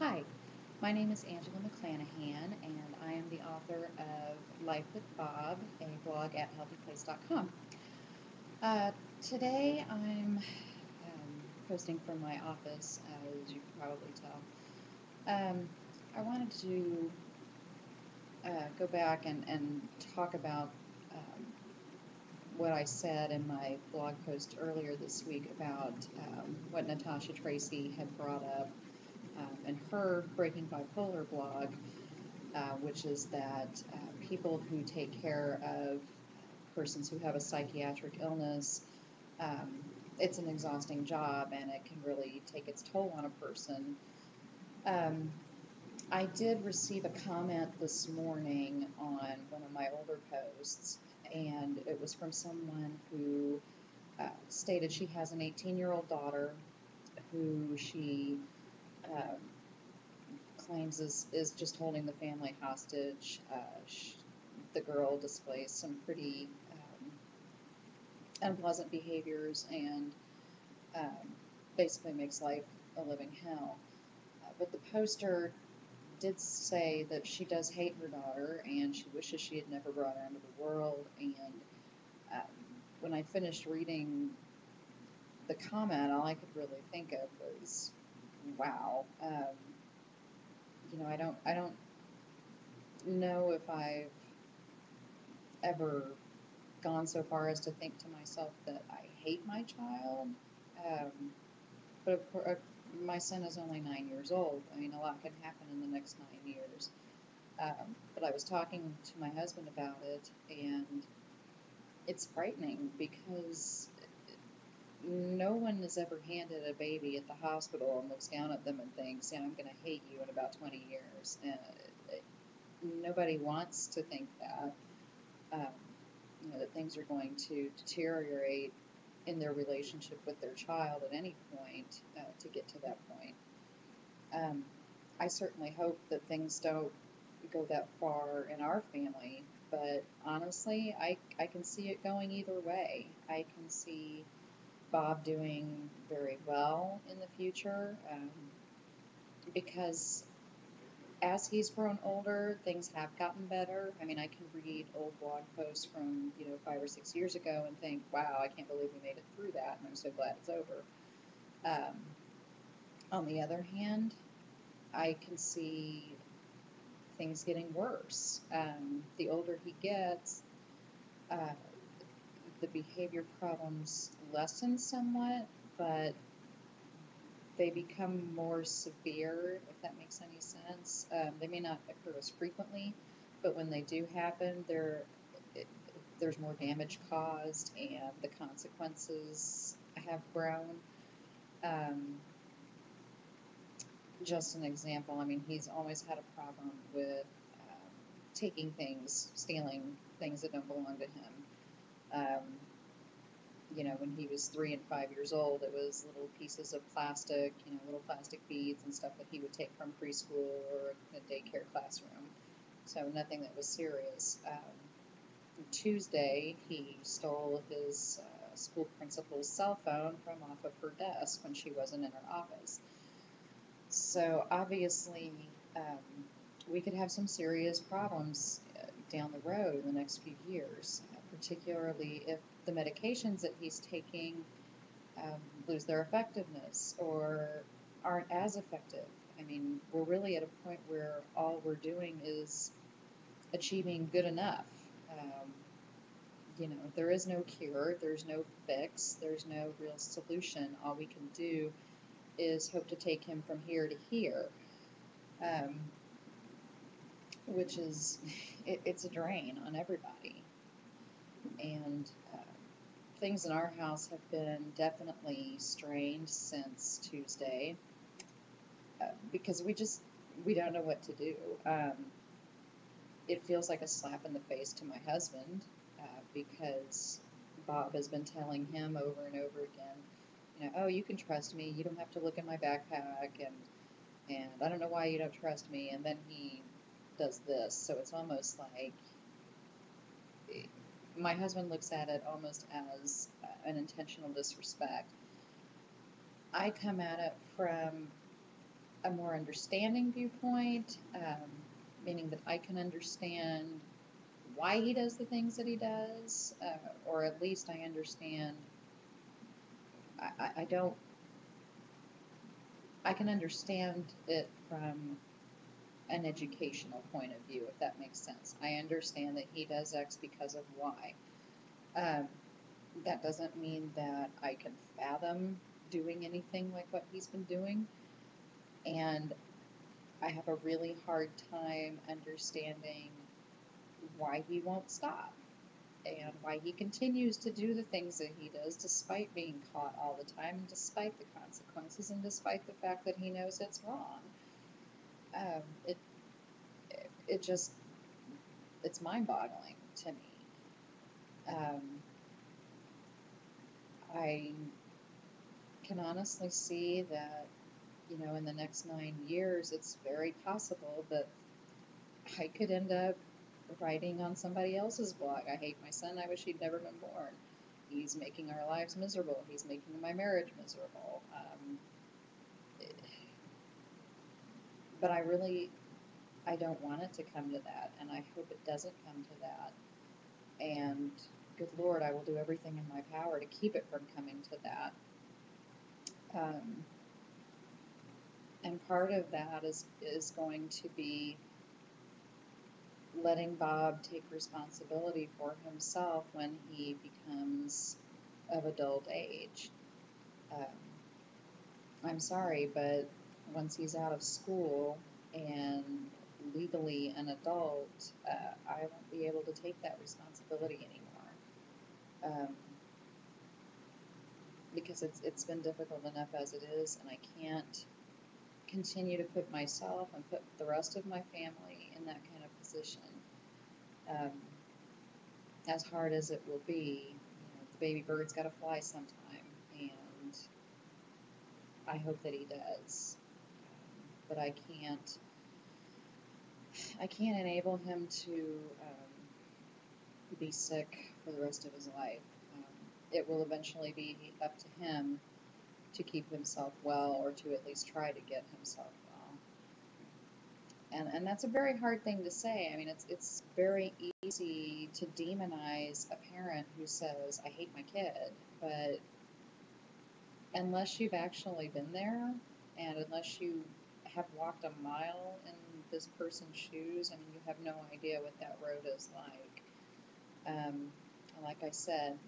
Hi, my name is Angela McClanahan, and I am the author of Life with Bob, a blog at healthyplace.com. Today I'm posting from my office, as you can probably tell. I wanted to go back and talk about what I said in my blog post earlier this week about what Natasha Tracy had brought up in her Breaking Bipolar blog, which is that people who take care of persons who have a psychiatric illness, it's an exhausting job and it can really take its toll on a person. Um, I did receive a comment this morning on one of my older posts, and it was from someone who stated she has an 18-year-old daughter who she um, claims is just holding the family hostage. The girl displays some pretty unpleasant behaviors and um, basically makes life a living hell. But the poster did say that she does hate her daughter and she wishes she had never brought her into the world. And um, when I finished reading the comment, all I could really think of was, "Wow." I don't know if I've ever gone so far as to think to myself that I hate my child. Um, but of course, my son is only 9 years old. I mean, a lot can happen in the next 9 years. But I was talking to my husband about it, and it's frightening because no one is ever handed a baby at the hospital and looks down at them and thinks, "Yeah, I'm going to hate you in about 20 years." Nobody wants to think that. Um, that things are going to deteriorate in their relationship with their child at any point to get to that point. Um, I certainly hope that things don't go that far in our family, but honestly, I can see it going either way. I can see Bob doing very well in the future because as he's grown older, things have gotten better. I mean, I can read old blog posts from 5 or 6 years ago and think, "Wow, I can't believe we made it through that," and I'm so glad it's over. Um, on the other hand, I can see things getting worse. The older he gets, uh, the behavior problems lessen somewhat, but they become more severe, if that makes any sense. They may not occur as frequently, but when they do happen, it, there's more damage caused and the consequences have grown. Um, just an example, I mean, he's always had a problem with taking things, stealing things that don't belong to him. Um, when he was 3 and 5 years old, it was little pieces of plastic, little plastic beads and stuff that he would take from preschool or the daycare classroom. So nothing that was serious. Tuesday, he stole his school principal's cell phone from off of her desk when she wasn't in her office. So obviously, we could have some serious problems down the road in the next few years, particularly if the medications that he's taking lose their effectiveness or aren't as effective. I mean, we're really at a point where all we're doing is achieving good enough. There is no cure, there's no fix, there's no real solution. All we can do is hope to take him from here to here, um, which is, it's a drain on everybody. And things in our house have been definitely strained since Tuesday because we don't know what to do. It feels like a slap in the face to my husband because Bob has been telling him over and over again, "Oh, you can trust me. You don't have to look in my backpack, and I don't know why you don't trust me." And then he does this, so it's almost like my husband looks at it almost as an intentional disrespect. I come at it from a more understanding viewpoint, meaning that I can understand why he does the things that he does, or at least I understand. I don't. I can understand it from an educational point of view, if that makes sense. I understand that he does X because of Y. Um, that doesn't mean that I can fathom doing anything like what he's been doing, and I have a really hard time understanding why he won't stop and why he continues to do the things that he does despite being caught all the time and despite the consequences and despite the fact that he knows it's wrong. Um, it, it just, it's mind boggling to me. Um, I can honestly see that, in the next 9 years, it's very possible that I could end up writing on somebody else's blog. I hate my son. I wish he'd never been born. He's making our lives miserable. He's making my marriage miserable. But I don't want it to come to that, and I hope it doesn't come to that. And good Lord, I will do everything in my power to keep it from coming to that. And part of that is going to be letting Bob take responsibility for himself when he becomes of adult age. Um, I'm sorry, but once he's out of school and legally an adult, I won't be able to take that responsibility anymore. Because it's been difficult enough as it is, and I can't continue to put myself and put the rest of my family in that kind of position. Um, as hard as it will be, the baby bird's got to fly sometime, and I hope that he does. But I can't enable him to be sick for the rest of his life. It will eventually be up to him to keep himself well, or to at least try to get himself well. And that's a very hard thing to say. I mean, it's very easy to demonize a parent who says, I hate my kid, but unless you've actually been there, and unless you have walked a mile in this person's shoes, I mean, you have no idea what that road is like. Like I said,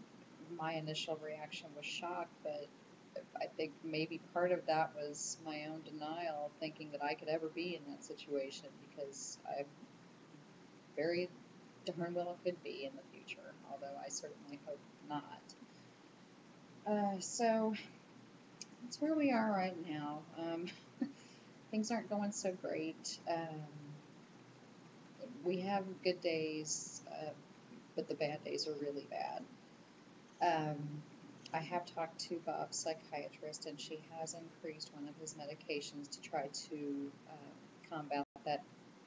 my initial reaction was shock, but I think maybe part of that was my own denial, thinking that I could ever be in that situation, because I very darn well could be in the future, although I certainly hope not. So that's where we are right now. Things aren't going so great. We have good days, but the bad days are really bad. I have talked to Bob's psychiatrist, and she has increased one of his medications to try to combat that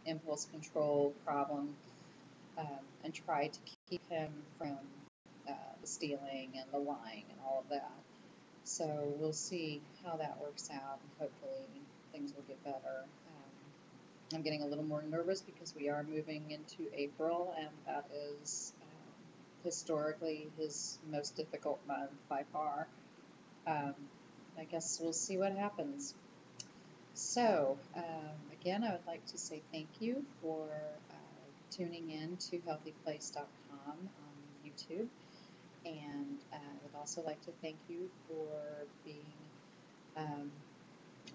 impulse control problem, and try to keep him from the stealing and the lying and all of that. So we'll see how that works out, and hopefully things will get better. I'm getting a little more nervous because we are moving into April, and that is historically his most difficult month by far. I guess we'll see what happens. So, again, I would like to say thank you for tuning in to healthyplace.com on YouTube. And I would also like to thank you for being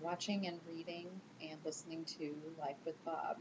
watching and reading and listening to Life with Bob.